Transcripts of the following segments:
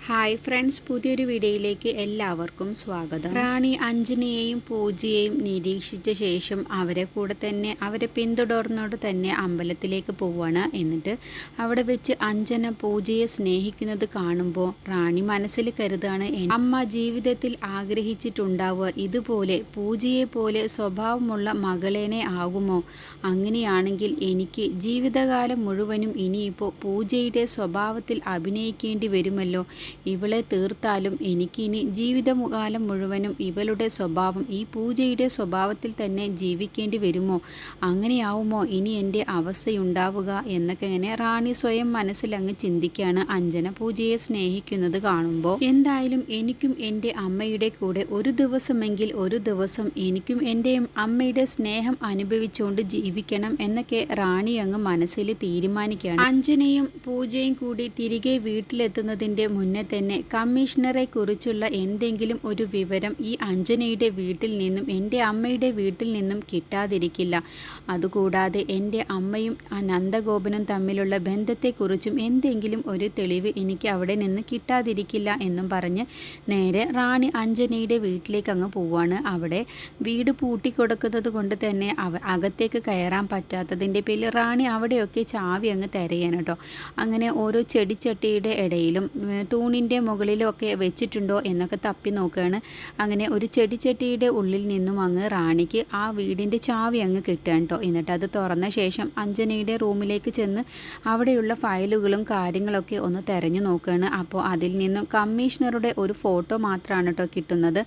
Hi friends, പുതിയൊരു വീഡിയോയിലേക്ക് എല്ലാവർക്കും സ്വാഗതം. റാണി അഞ്ജനയെയും പൂജയെയും നിരീക്ഷിച്ച ശേഷം അവരെ കൂടെ തന്നെ അവരെ പിന്തുടർന്നോട് തന്നെ അമ്പലത്തിലേക്ക് പോവുകയാണ്. എന്നിട്ട് അവിടെ വെച്ച് അഞ്ജന പൂജയെ സ്നേഹിക്കുന്നത് കാണുമ്പോൾ റാണി മനസ്സിൽ കരുതാണ്, അമ്മ ജീവിതത്തിൽ ആഗ്രഹിച്ചിട്ടുണ്ടാവുക ഇതുപോലെ പൂജയെ പോലെ സ്വഭാവമുള്ള മകളേനെ ആകുമോ? അങ്ങനെയാണെങ്കിൽ എനിക്ക് ജീവിതകാലം മുഴുവനും ഇനിയിപ്പോൾ പൂജയുടെ സ്വഭാവത്തിൽ അഭിനയിക്കേണ്ടി വരുമല്ലോ. ഇവളെ തീർത്താലും എനിക്കിനി ജീവിതകാലം മുഴുവനും ഇവളുടെ സ്വഭാവം, ഈ പൂജയുടെ സ്വഭാവത്തിൽ തന്നെ ജീവിക്കേണ്ടി വരുമോ? അങ്ങനെയാവുമോ ഇനി എൻ്റെ അവസ്ഥയുണ്ടാവുക എന്നൊക്കെ ഇങ്ങനെ റാണി സ്വയം മനസ്സിലങ്ങ് ചിന്തിക്കുകയാണ്. അഞ്ജന പൂജയെ സ്നേഹിക്കുന്നത് കാണുമ്പോൾ എന്തായാലും എനിക്കും എൻ്റെ അമ്മയുടെ കൂടെ ഒരു ദിവസമെങ്കിൽ ഒരു ദിവസം എനിക്കും എൻ്റെ അമ്മയുടെ സ്നേഹം അനുഭവിച്ചുകൊണ്ട് ജീവിക്കണം എന്നൊക്കെ റാണി അങ്ങ് മനസ്സിൽ തീരുമാനിക്കുകയാണ്. അഞ്ജനയും പൂജയും കൂടി തിരികെ വീട്ടിലെത്തുന്നതിൻ്റെ മുന്നേ തന്നെ കമ്മീഷണറെ കുറിച്ചുള്ള എന്തെങ്കിലും ഒരു വിവരം ഈ അഞ്ജനയുടെ വീട്ടിൽ നിന്നും എൻ്റെ അമ്മയുടെ വീട്ടിൽ നിന്നും കിട്ടാതിരിക്കില്ല. അതുകൂടാതെ എൻ്റെ അമ്മയും നന്ദഗോപനും തമ്മിലുള്ള ബന്ധത്തെക്കുറിച്ചും എന്തെങ്കിലും ഒരു തെളിവ് എനിക്ക് അവിടെ നിന്ന് കിട്ടാതിരിക്കില്ല എന്നും പറഞ്ഞ് നേരെ റാണി അഞ്ജനയുടെ വീട്ടിലേക്ക് അങ്ങ് പോവാണ്. അവിടെ വീട് പൂട്ടിക്കൊടുക്കുന്നത് കൊണ്ട് തന്നെ അകത്തേക്ക് കയറാൻ പറ്റാത്തതിൻ്റെ പേരിൽ റാണി അവിടെയൊക്കെ ചാവി അങ്ങ് തിരയാണ് കേട്ടോ. അങ്ങനെ ഓരോ ചെടിച്ചട്ടിയുടെ ഇടയിലും തൂണിൻ്റെ മുകളിലൊക്കെ വെച്ചിട്ടുണ്ടോ എന്നൊക്കെ തപ്പി നോക്കുകയാണ്. അങ്ങനെ ഒരു ചെടിച്ചട്ടിയുടെ ഉള്ളിൽ നിന്നും അങ്ങ് റാണിക്ക് ആ വീടിൻ്റെ ചാവി അങ്ങ് കിട്ടുകയാണ് കേട്ടോ. എന്നിട്ട് അത് തുറന്ന ശേഷം അഞ്ജനയുടെ റൂമിലേക്ക് ചെന്ന് അവിടെയുള്ള ഫയലുകളും കാര്യങ്ങളൊക്കെ ഒന്ന് തിരഞ്ഞു നോക്കുകയാണ്. അപ്പോൾ അതിൽ നിന്നും കമ്മീഷണറുടെ ഒരു ഫോട്ടോ മാത്രമാണ് കേട്ടോ കിട്ടുന്നത്.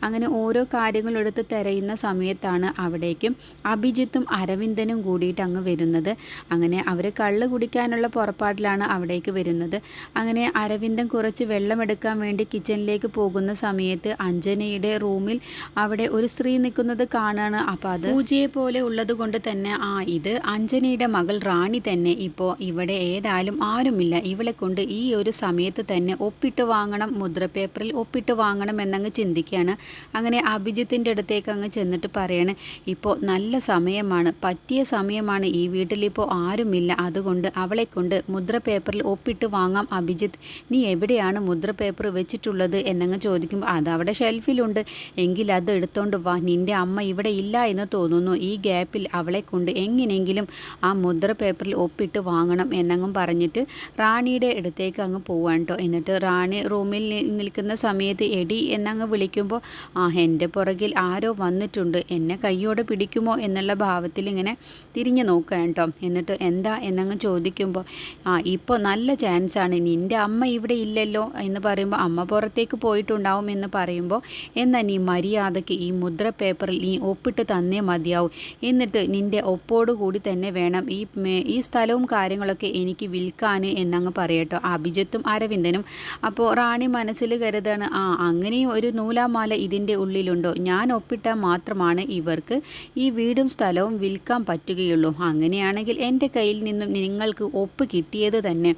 അങ്ങനെ ഓരോ കാര്യങ്ങളെടുത്ത് തിരയുന്ന സമയത്താണ് അവിടേക്കും അഭിജിത്തും അരവിന്ദനും കൂടിയിട്ട് അങ്ങ് വരുന്നത്. അങ്ങനെ അവർ കള്ള് കുടിക്കാനുള്ള പുറപ്പാടിലാണ് അവിടേക്ക് വരുന്നത്. അങ്ങനെ അരവിന്ദൻ കുറച്ച് വെള്ളമെടുക്കാൻ വേണ്ടി കിച്ചണിലേക്ക് പോകുന്ന സമയത്ത് അഞ്ജനയുടെ റൂമിൽ അവിടെ ഒരു സ്ത്രീ നിൽക്കുന്നത് കാണാണ്. അപ്പോൾ അത് പൂജയെ പോലെ ഉള്ളത് കൊണ്ട് തന്നെ ഇത് അഞ്ജനയുടെ മകൾ റാണി തന്നെ. ഇപ്പോൾ ഇവിടെ ഏതായാലും ആരുമില്ല, ഇവളെ കൊണ്ട് ഈ ഒരു സമയത്ത് തന്നെ ഒപ്പിട്ട് വാങ്ങണം, മുദ്രപേപ്പറിൽ ഒപ്പിട്ട് വാങ്ങണം എന്നങ്ങ് ചിന്തിക്കുകയാണ്. അങ്ങനെ അഭിജിത്തിൻ്റെ അടുത്തേക്ക് അങ്ങ് ചെന്നിട്ട് പറയാണ്, ഇപ്പോൾ നല്ല സമയമാണ്, പറ്റിയ സമയമാണ്, ഈ വീട്ടിലിപ്പോൾ ആരുമില്ല, അതുകൊണ്ട് അവളെ കൊണ്ട് മുദ്രപേപ്പറിൽ ഒപ്പിട്ട് വാങ്ങാം. അഭിജിത്ത്, നീ എവിടെയാണ് മുദ്രപേപ്പർ വെച്ചിട്ടുള്ളത് എന്നങ്ങ് ചോദിക്കുമ്പോൾ അതവിടെ ഷെൽഫിലുണ്ട്, എങ്കിൽ അത് എടുത്തോണ്ട് വാ, നിൻ്റെ അമ്മ ഇവിടെ ഇല്ല എന്ന് തോന്നുന്നു, ഈ ഗ്യാപ്പിൽ അവളെ കൊണ്ട് എങ്ങനെയെങ്കിലും ആ മുദ്രപേപ്പറിൽ ഒപ്പിട്ട് വാങ്ങണം എന്നങ്ങും പറഞ്ഞിട്ട് റാണിയുടെ അടുത്തേക്ക് അങ്ങ് പോവാൻ കേട്ടോ. എന്നിട്ട് റാണി റൂമിൽ നിൽക്കുന്ന സമയത്ത് എടി എന്നങ്ങ് വിളിക്കുമ്പോൾ എൻ്റെ പുറകിൽ ആരോ വന്നിട്ടുണ്ട്, എന്നെ കയ്യോടെ പിടിക്കുമോ എന്നുള്ള ഭാവത്തിൽ ഇങ്ങനെ തിരിഞ്ഞു നോക്കുക കേട്ടോ. എന്നിട്ട് എന്താ എന്നങ്ങ് ചോദിക്കുമ്പോൾ ഇപ്പോൾ നല്ല ചാൻസാണ്, നിൻ്റെ അമ്മ ഇവിടെ ഇല്ലല്ലോ എന്ന് പറയുമ്പോൾ അമ്മ പുറത്തേക്ക് പോയിട്ടുണ്ടാവും എന്ന് പറയുമ്പോൾ എന്നാൽ നീ മര്യാദയ്ക്ക് ഈ മുദ്രപേപ്പറിൽ നീ ഒപ്പിട്ട് തന്നേ മതിയാവും, എന്നിട്ട് നിൻ്റെ ഒപ്പോടുകൂടി തന്നെ വേണം ഈ സ്ഥലവും കാര്യങ്ങളൊക്കെ എനിക്ക് വിൽക്കാൻ എന്നങ്ങ് പറയട്ടോ അഭിജിത്തും അരവിന്ദനും. അപ്പോൾ റാണി മനസ്സിൽ കരുതാണ്, അങ്ങനെയും ഒരു നൂലാമാല ഇതിൻ്റെ ഉള്ളിലുണ്ടോ, ഞാൻ ഒപ്പിട്ടാൽ മാത്രമാണ് ഇവർക്ക് ഈ വീടും സ്ഥലവും വിൽക്കാൻ പറ്റുകയുള്ളൂ, അങ്ങനെയാണെങ്കിൽ എൻ്റെ കയ്യിൽ നിന്നും നിങ്ങൾക്ക് ഒപ്പ് കിട്ടിയത് തന്നെ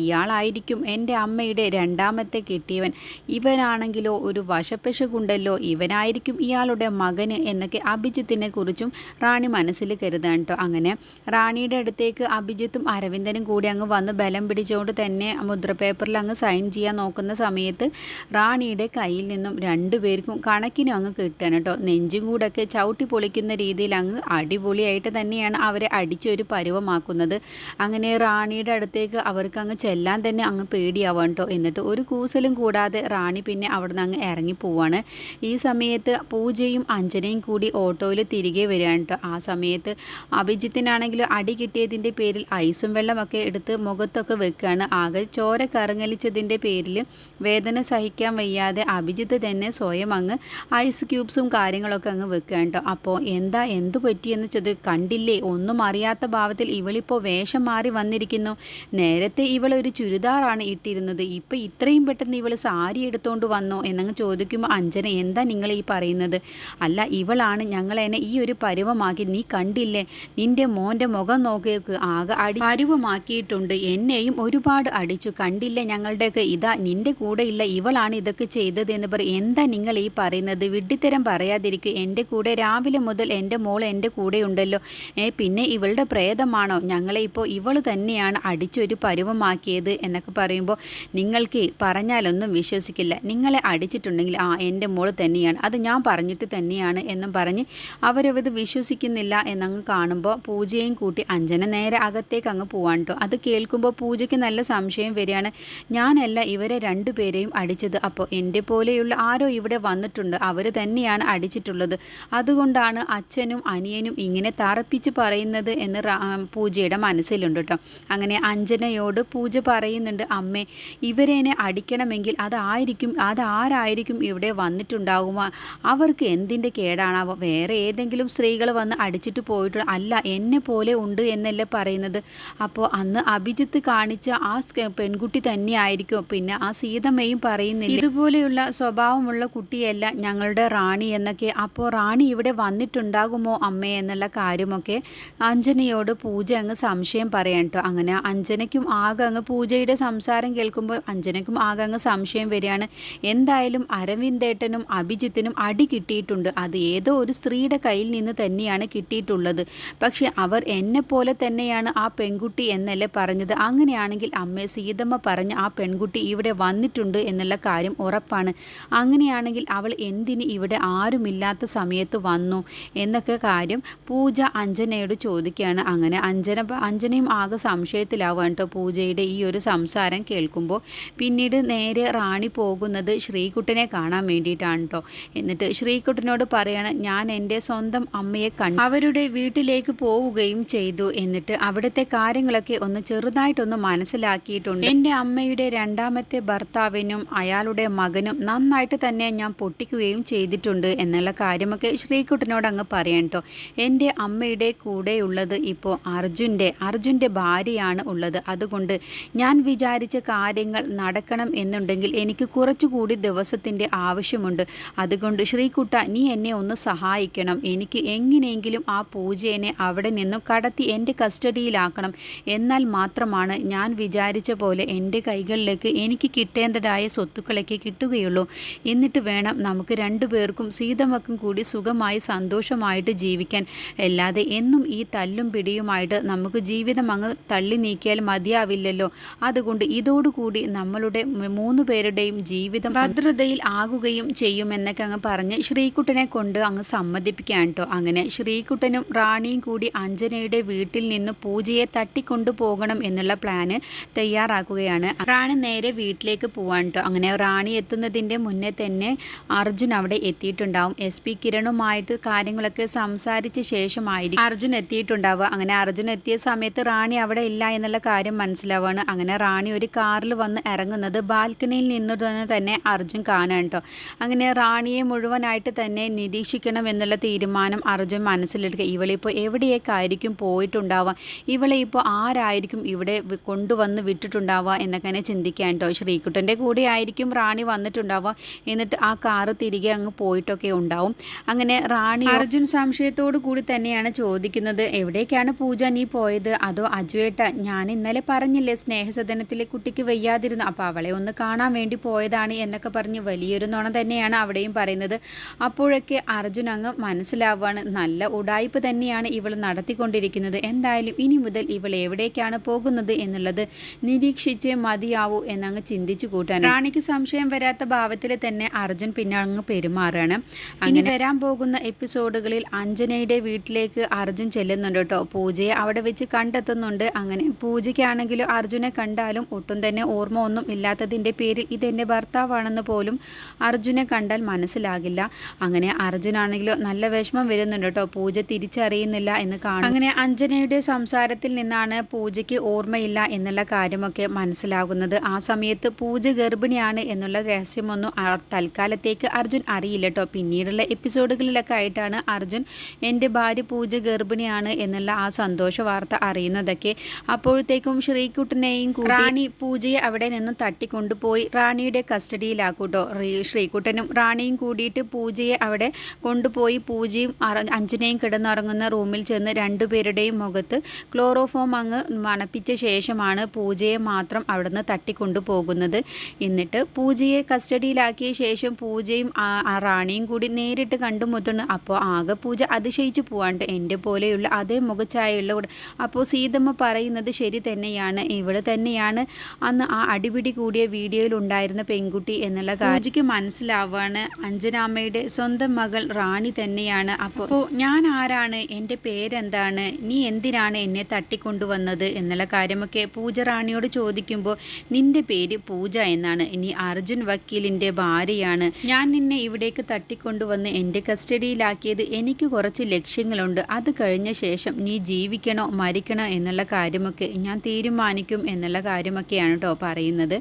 ഇയാളായിരിക്കും എൻ്റെ അമ്മയുടെ രണ്ടാമത്തെ കിട്ടിയവൻ, ഇവനാണെങ്കിലോ ഒരു വശപ്പശകുണ്ടല്ലോ, ഇവനായിരിക്കും ഇയാളുടെ മകന് എന്നൊക്കെ അഭിജിത്തിനെ കുറിച്ചും റാണി മനസ്സിൽ കരുതാൻ കേട്ടോ. അങ്ങനെ റാണിയുടെ അടുത്തേക്ക് അഭിജിത്തും അരവിന്ദനും കൂടി അങ്ങ് വന്ന് ബലം പിടിച്ചുകൊണ്ട് തന്നെ മുദ്രപേപ്പറിൽ അങ്ങ് സൈൻ ചെയ്യാൻ നോക്കുന്ന സമയത്ത് റാണിയുടെ കയ്യിൽ നിന്നും രണ്ടുപേർക്കും കണക്കിനും അങ്ങ് കിട്ടാൻ കേട്ടോ. നെഞ്ചും കൂടൊക്കെ ചവിട്ടി പൊളിക്കുന്ന രീതിയിൽ അങ്ങ് അടിപൊളിയായിട്ട് തന്നെയാണ് അവരെ അടിച്ചൊരു പരുവമാക്കുന്നത്. അങ്ങനെ റാണിയുടെ അടുത്തേക്ക് അവർക്ക് അങ്ങ് ചെല്ലാൻ തന്നെ അങ്ങ് പേടിയാവാൻ കേട്ടോ. എന്നിട്ട് ഒരു കൂസലും കൂടാതെ റാണി പിന്നെ അവിടെ നിന്ന് അങ്ങ് ഇറങ്ങി പോവാണ്. ഈ സമയത്ത് പൂജയും അഞ്ജനയും കൂടി ഓട്ടോയിൽ തിരികെ വരികയാണ് കേട്ടോ. ആ സമയത്ത് അഭിജിത്തിനാണെങ്കിൽ അടി കിട്ടിയതിൻ്റെ പേരിൽ ഐസും വെള്ളമൊക്കെ എടുത്ത് മുഖത്തൊക്കെ വെക്കുകയാണ്. ആകെ ചോര കറങ്ങലിച്ചതിൻ്റെ പേരിൽ വേദന സഹിക്കാൻ വയ്യാതെ അഭിജിത്ത് തന്നെ സ്വയം അങ്ങ് ഐസ് ക്യൂബ്സും കാര്യങ്ങളൊക്കെ അങ്ങ് വെക്കുകയാണ് കേട്ടോ. അപ്പോൾ എന്തു പറ്റിയെന്ന് കണ്ടില്ലേ, ഒന്നും അറിയാത്ത ഭാവത്തിൽ ഇവളിപ്പോൾ വേഷം മാറി വന്നിരിക്കുന്നു, നേരത്തെ ഇവളൊരു ചുരിദാറാണ് ഇട്ടിരുന്നത്, ഇപ്പോൾ ഇത്രയും പെട്ടെന്ന് ഇവൾ സാരി എടുത്തുകൊണ്ട് വന്നോ എന്നങ്ങ് ചോദിക്കുമ്പോൾ അഞ്ജന, എന്താ നിങ്ങൾ ഈ പറയുന്നത്, അല്ല ഇവളാണ് ഞങ്ങളെന്നെ ഈ ഒരു പരുവമാക്കി, നീ കണ്ടില്ലേ, നിൻ്റെ മോൻ്റെ മുഖം നോക്കിയേക്ക്, ആകെ പരുവമാക്കിയിട്ടുണ്ട്, എന്നെയും ഒരുപാട് അടിച്ചു, കണ്ടില്ലേ ഞങ്ങളുടെയൊക്കെ, ഇതാ നിൻ്റെ കൂടെ ഇല്ല ഇവളാണ് ഇതൊക്കെ ചെയ്തത് എന്ന് പറയും. എന്താ നിങ്ങൾ ഈ പറയുന്നത്, വിഡ്ഢിത്തരം പറയാതിരിക്കും, എൻ്റെ കൂടെ രാവിലെ മുതൽ എൻ്റെ മോൾ എൻ്റെ കൂടെ ഉണ്ടല്ലോ, പിന്നെ ഇവളുടെ പ്രേതമാണോ, ഞങ്ങളെ ഇപ്പോൾ ഇവൾ തന്നെയാണ് അടിച്ചൊരു പരുവമാക്കിയത് എന്നൊക്കെ പറയുമ്പോൾ നിങ്ങൾക്ക് പറഞ്ഞാലൊന്നും വിശ്വസിക്കില്ല. നിങ്ങളെ അടിച്ചിട്ടുണ്ടെങ്കിൽ എൻ്റെ മോള് തന്നെയാണ്, അത് ഞാൻ പറഞ്ഞിട്ട് തന്നെയാണ് എന്നും പറഞ്ഞ് അവരത് വിശ്വസിക്കുന്നില്ല എന്നങ്ങ് കാണുമ്പോൾ പൂജയും കൂട്ടി അഞ്ജന നേരെ അകത്തേക്ക് അങ്ങ് പോവാൻ കേട്ടോ. അത് കേൾക്കുമ്പോൾ പൂജയ്ക്ക് നല്ല സംശയം വരികയാണ്. ഞാനല്ല ഇവരെ രണ്ടുപേരെയും അടിച്ചത്, അപ്പോൾ എൻ്റെ പോലെയുള്ള ആരോ ഇവിടെ വന്നിട്ടുണ്ട്, അവർ തന്നെയാണ് അടിച്ചിട്ടുള്ളത്, അതുകൊണ്ടാണ് അച്ഛനും അനിയനും ഇങ്ങനെ തറപ്പിച്ച് പറയുന്നത് എന്ന് പൂജയുടെ മനസ്സിലുണ്ട് കേട്ടോ. അങ്ങനെ അഞ്ജനയോട് പൂജ പറയുന്നുണ്ട്, അമ്മേ ഇവരെന്നെ അടിക്കണമെങ്കിൽ അതാരായിരിക്കും ഇവിടെ വന്നിട്ടുണ്ടാകുമോ, അവർക്ക് എന്തിൻ്റെ കേടാണാവോ, വേറെ ഏതെങ്കിലും സ്ത്രീകൾ വന്ന് അടിച്ചിട്ട് പോയിട്ട് അല്ല എന്നെ പോലെ ഉണ്ട് എന്നല്ലേ പറയുന്നത്. അപ്പോൾ അന്ന് അഭിജിത്ത് കാണിച്ച ആ പെൺകുട്ടി തന്നെയായിരിക്കും പിന്നെ ആ സീതമ്മയും പറയുന്നില്ല ഇതുപോലെയുള്ള സ്വഭാവമുള്ള കുട്ടിയല്ല ഞങ്ങളുടെ റാണി എന്നൊക്കെ. അപ്പോൾ റാണി ഇവിടെ വന്നിട്ടുണ്ടാകുമോ അമ്മേ എന്നുള്ള കാര്യമൊക്കെ അഞ്ജനയോട് പൂജ അങ്ങ് സംശയം പറയാൻ കേട്ടോ. അങ്ങനെ അഞ്ജനയ്ക്കും ആകെ അങ്ങ് പൂജയുടെ സംസാരം കേൾക്കുമ്പോൾ അഞ്ജനയ്ക്കും ആകെ അങ്ങ് സംശയം വരികയാണ്. എന്തായാലും അരവിന്ദേട്ടനും അഭിജിത്തിനും അടി കിട്ടിയിട്ടുണ്ട്, അത് ഏതോ ഒരു സ്ത്രീയുടെ കയ്യിൽ നിന്ന് തന്നെയാണ് കിട്ടിയിട്ടുള്ളത്. പക്ഷെ അവർ എന്നെ പോലെ തന്നെയാണ് ആ പെൺകുട്ടി എന്നല്ലേ പറഞ്ഞത്. അങ്ങനെയാണെങ്കിൽ അമ്മേ സീതമ്മ പറഞ്ഞ ആ പെൺകുട്ടി ഇവിടെ വന്നിട്ടുണ്ട് എന്നുള്ള കാര്യം ഉറപ്പാണ്. അങ്ങനെയാണെങ്കിൽ അവൾ എന്തിന് ഇവിടെ ആരുമില്ലാത്ത സമയത്ത് വന്നു എന്നൊക്കെ കാര്യം പൂജ അഞ്ജനയോട് ചോദിക്കുകയാണ്. അങ്ങനെ അഞ്ജനയും ആകെ സംശയത്തിലാവാൻ കേട്ടോ പൂജയുടെ ഈ ഒരു സംസാരം കേൾക്കുമ്പോൾ. പിന്നീട് നേരെ റാണി പോകുന്നത് ശ്രീകുട്ടനെ കാണാൻ വേണ്ടിയിട്ടാണ് കേട്ടോ. എന്നിട്ട് ശ്രീകുട്ടനോട് പറയാണ്, ഞാൻ എൻ്റെ സ്വന്തം അമ്മയെ കണ്ടു, അവരുടെ വീട്ടിലേക്ക് പോവുകയും ചെയ്തു, എന്നിട്ട് അവിടുത്തെ കാര്യങ്ങളൊക്കെ ഒന്ന് ചെറുതായിട്ടൊന്ന് മനസ്സിലാക്കിയിട്ടുണ്ട്. എൻ്റെ അമ്മയുടെ രണ്ടാമത്തെ ഭർത്താവിനും അയാളുടെ മകനും നന്നായിട്ട് തന്നെ ഞാൻ പൊട്ടിക്കുകയും ചെയ്തിട്ടുണ്ട് എന്നുള്ള കാര്യമൊക്കെ ശ്രീകുട്ടനോട് അങ്ങ് പറയാം കേട്ടോ. എൻ്റെ അമ്മയുടെ കൂടെയുള്ളത് ഇപ്പോൾ അർജുൻ്റെ ഭാര്യയാണ് ഉള്ളത്. അതുകൊണ്ട് ഞാൻ വിചാരിച്ച കാര്യങ്ങൾ നടക്കണം എന്നുണ്ടെങ്കിൽ എനിക്ക് കുറച്ചുകൂടി ദിവസത്തിൻ്റെ ആവശ്യമുണ്ട്. അതുകൊണ്ട് ശ്രീകുട്ട നീ എന്നെ ഒന്ന് സഹായിക്കണം. എനിക്ക് എങ്ങനെയെങ്കിലും ആ പൂജയെ അവിടെ നിന്നും കടത്തി എൻ്റെ കസ്റ്റഡിയിലാക്കണം. എന്നാൽ മാത്രമാണ് ഞാൻ വിചാരിച്ച പോലെ എൻ്റെ കൈകളിലേക്ക് എനിക്ക് കിട്ടേണ്ടതായ സ്വത്തുക്കളൊക്കെ കിട്ടുകയുള്ളൂ. എന്നിട്ട് വേണം നമുക്ക് രണ്ടുപേർക്കും സീതമ്മക്കും കൂടി സുഖമായി സന്തോഷമായിട്ട് ജീവിക്കാൻ. അല്ലാതെ എന്നും ഈ തല്ലും പിടിയുമായിട്ട് നമുക്ക് ജീവിതം അങ്ങ് തള്ളി നീക്കിയാൽ മതിയാവില്ലല്ലോ. അതുകൊണ്ട് ഇതോടുകൂടി നമ്മളുടെ 3 പേരുടെയും ജീവിതം ഭദ്രതയിൽ ആകുകയും ചെയ്യുമെന്നൊക്കെ അങ്ങ് പറഞ്ഞ് ശ്രീകുട്ടനെ കൊണ്ട് അങ്ങ് സമ്മതിപ്പിക്കാൻ കേട്ടോ. അങ്ങനെ ശ്രീകുട്ടനും റാണിയും കൂടി അഞ്ജനയുടെ വീട്ടിൽ നിന്ന് പൂജയെ തട്ടിക്കൊണ്ടു പോകണം എന്നുള്ള പ്ലാന് തയ്യാറാക്കുകയാണ്. റാണി നേരെ വീട്ടിലേക്ക് പോവാൻ കേട്ടോ. അങ്ങനെ റാണി എത്തുന്നതിൻ്റെ മുന്നേ തന്നെ അർജുൻ അവിടെ എത്തിയിട്ടുണ്ടാവും. SP കിരണുമായിട്ട് കാര്യങ്ങളൊക്കെ സംസാരിച്ച ശേഷമായിരിക്കും അർജുൻ എത്തിയിട്ടുണ്ടാവുക. അങ്ങനെ അർജുൻ എത്തിയ സമയത്ത് റാണി അവിടെ ഇല്ല എന്നുള്ള കാര്യം മനസ്സിലാവുകയാണ്. അങ്ങനെ റാണി ഒരു കാറിൽ വന്ന് ഇറങ്ങുന്നത് ബാൽക്കണിയിൽ നിന്ന് തന്നെ അർജുൻ കാണാൻ കേട്ടോ. അങ്ങനെ റാണിയെ മുഴുവനായിട്ട് തന്നെ നിരീക്ഷിക്കണം എന്നുള്ള തീരുമാനം അർജുൻ മനസ്സിലെടുക്കുക. ഇവളിപ്പോൾ എവിടെയൊക്കെയായിരിക്കും പോയിട്ടുണ്ടാവുക, ഇവളെ ഇപ്പോൾ ആരായിരിക്കും ഇവിടെ കൊണ്ടുവന്ന് വിട്ടിട്ടുണ്ടാവുക എന്നൊക്കെ ചിന്തിക്കാൻ കേട്ടോ. ശ്രീകുട്ടൻ്റെ കൂടെ ആയിരിക്കും റാണി വന്നിട്ടുണ്ടാവുക. എന്നിട്ട് ആ കാറ് തിരികെ അങ്ങ് പോയിട്ടൊക്കെ ഉണ്ടാവും. അങ്ങനെ റാണി അർജുൻ സംശയത്തോടു കൂടി തന്നെയാണ് ചോദിക്കുന്നത്, എവിടേക്കാണ് പൂജ നീ പോയത്? അതോ അജുവേട്ട ഞാൻ ഇന്നലെ പറഞ്ഞില്ലേ സ്നേഹസദനത്തിലെ കുട്ടിക്ക് വയ്യാതിരുന്നു, അപ്പോൾ അവളെ ഒന്ന് കാണാൻ വേണ്ടി പോയതാണ് എന്നൊക്കെ പറഞ്ഞ് വലിയൊരു നുണ തന്നെയാണ് അവിടെയും പറയുന്നത്. അപ്പോഴൊക്കെ അർജുൻ അങ്ങ് മനസ്സിലാവുകയാണ്, നല്ല ഉടായ്പ തന്നെയാണ് ഇവൾ നടത്തിക്കൊണ്ടിരിക്കുന്നത്. എന്തായാലും ഇനി മുതൽ ഇവൾ എവിടേക്കാണ് പോകുന്നത് എന്നുള്ളത് നിരീക്ഷിച്ചേ മതിയാവൂ എന്നങ്ങ് ചിന്തിച്ചു കൂട്ടാൻ റാണിക്ക് സംശയം വരാത്ത ഭാവത്തിൽ തന്നെ അർജുൻ പിന്നെ അങ്ങ് പെരുമാറുകയാണ്. അങ്ങനെ വരാൻ പോകുന്ന എപ്പിസോഡുകളിൽ അഞ്ജനയുടെ വീട്ടിലേക്ക് അർജുൻ ചെല്ലുന്നുണ്ട് കേട്ടോ. പൂജയെ അവിടെ വെച്ച് കണ്ടെത്തുന്നുണ്ട്. അങ്ങനെ പൂജയ്ക്കാണെങ്കിലും അർജുനെ കണ്ടാലും ഒട്ടും തന്നെ ഓർമ്മ ഒന്നും ഇല്ലാത്തതിൻ്റെ പേരിൽ ഇതെൻ്റെ ഭർത്താവാണെന്ന് പോലും അർജുനെ കണ്ടാൽ മനസ്സിലാകില്ല. അങ്ങനെ അർജുനാണെങ്കിലും നല്ല വിഷമം വരുന്നുണ്ട് കേട്ടോ, പൂജ തിരിച്ചറിയുന്നില്ല എന്ന് കാണും. അങ്ങനെ അഞ്ജനയുടെ സംസാരത്തിൽ നിന്നാണ് പൂജയ്ക്ക് ഓർമ്മയില്ല എന്നുള്ള കാര്യമൊക്കെ മനസ്സിലാകുന്നത്. ആ സമയത്ത് പൂജ ഗർഭിണിയാണ് എന്നുള്ള രഹസ്യമൊന്നും തൽക്കാലത്തേക്ക് അർജുൻ അറിയില്ല കേട്ടോ. പിന്നീടുള്ള എപ്പിസോഡുകളിലൊക്കെ ആയിട്ടാണ് അർജുൻ എൻ്റെ ഭാര്യ പൂജ ഗർഭിണിയാണ് എന്നുള്ള ആ സന്തോഷ വാർത്ത അറിയുന്നതൊക്കെ. അപ്പോഴത്തേക്കും ശ്രീകുട്ടനെയും റാണി പൂജയെ അവിടെ നിന്നും തട്ടിക്കൊണ്ടുപോയി റാണിയുടെ കസ്റ്റഡിയിലാക്കൂട്ടോ. ശ്രീകുട്ടനും റാണിയും കൂടിയിട്ട് പൂജയെ അവിടെ കൊണ്ടുപോയി പൂജയും അഞ്ജനയും കിടന്നുറങ്ങുന്ന റൂമിൽ ചെന്ന് രണ്ടുപേരുടെയും മുഖത്ത് ക്ലോറോഫോം അങ്ങ് മണപ്പിച്ച ശേഷമാണ് പൂജയെ മാത്രം അവിടുന്ന് തട്ടിക്കൊണ്ടു പോകുന്നത്. എന്നിട്ട് പൂജയെ കസ്റ്റഡിയിലാക്കിയ ശേഷം പൂജയും റാണിയും കൂടി നേരിട്ട് കണ്ടുമുട്ടുന്നു. അപ്പോൾ ആകെ പൂജ അതിശയിച്ചു പോവാണ്ട്, എൻ്റെ പോലെയുള്ള അതേ മുഖഛായയുള്ള. അപ്പോൾ സീതമ്മ പറയുന്നത് ശരി തന്നെയാണ്, ഇവള് തന്നെയാണ് അന്ന് ആ അടിപിടി കൂടിയ വീഡിയോയിൽ ഉണ്ടായിരുന്ന പെൺകുട്ടി എന്നുള്ള പൂജയ്ക്ക് മനസ്സിലാവാണ് അഞ്ജനാമ്മയുടെ സ്വന്തം മകൾ റാണി തന്നെയാണ്. അപ്പോൾ ഞാൻ ആരാണ്, എൻ്റെ പേരെന്താണ്, നീ എന്തിനാണ് എന്നെ തട്ടിക്കൊണ്ടുവന്നത് എന്നുള്ള കാര്യമൊക്കെ പൂജ റാണിയോട് ചോദിക്കുമ്പോൾ നിന്റെ പേര് പൂജ എന്നാണ്, ഇനി അർജുൻ വക്കീലിൻ്റെ ഭാര്യയാണ്. ഞാൻ നിന്നെ ഇവിടേക്ക് തട്ടിക്കൊണ്ടുവന്ന് എൻ്റെ കസ്റ്റഡിയിലാക്കിയത് എനിക്ക് കുറച്ച് ലക്ഷ്യങ്ങളുണ്ട്. അത് കഴിഞ്ഞ ശേഷം നീ ജീവിക്കണോ മരിക്കണോ എന്നുള്ള കാര്യമൊക്കെ ഞാൻ തീരുമാനിക്കും എന്നുള്ള കാര്യമൊക്കെയാണ് കേട്ടോ പറയുന്നത്.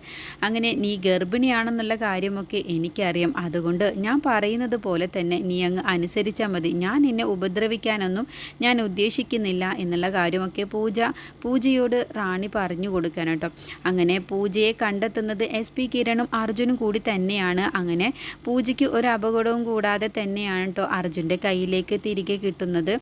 അങ്ങനെ നീ ഗർഭിണിയാണെന്നുള്ള കാര്യമൊക്കെ എനിക്കറിയാം. അതുകൊണ്ട് ഞാൻ പറയുന്നത് പോലെ തന്നെ നീ അങ്ങ് അനുസരിച്ചാൽ മതി. ഞാൻ നിന്നെ ഉപദ്രവിക്കാനൊന്നും ഞാൻ ഉദ്ദേശിക്കുന്നില്ല എന്നുള്ള കാര്യമൊക്കെ പൂജയോട് റാണി പറഞ്ഞു കൊടുക്കാൻ കേട്ടോ. അങ്ങനെ പൂജയെ കണ്ടെത്തുന്നത് SP കിരണും അർജുനും കൂടി തന്നെയാണ്. അങ്ങനെ പൂജയ്ക്ക് ഒരു അപകടവും കൂടാതെ തന്നെയാണ് കേട്ടോ അർജുൻ്റെ കയ്യിലേക്ക് തിരികെ കിട്ടുന്നത്.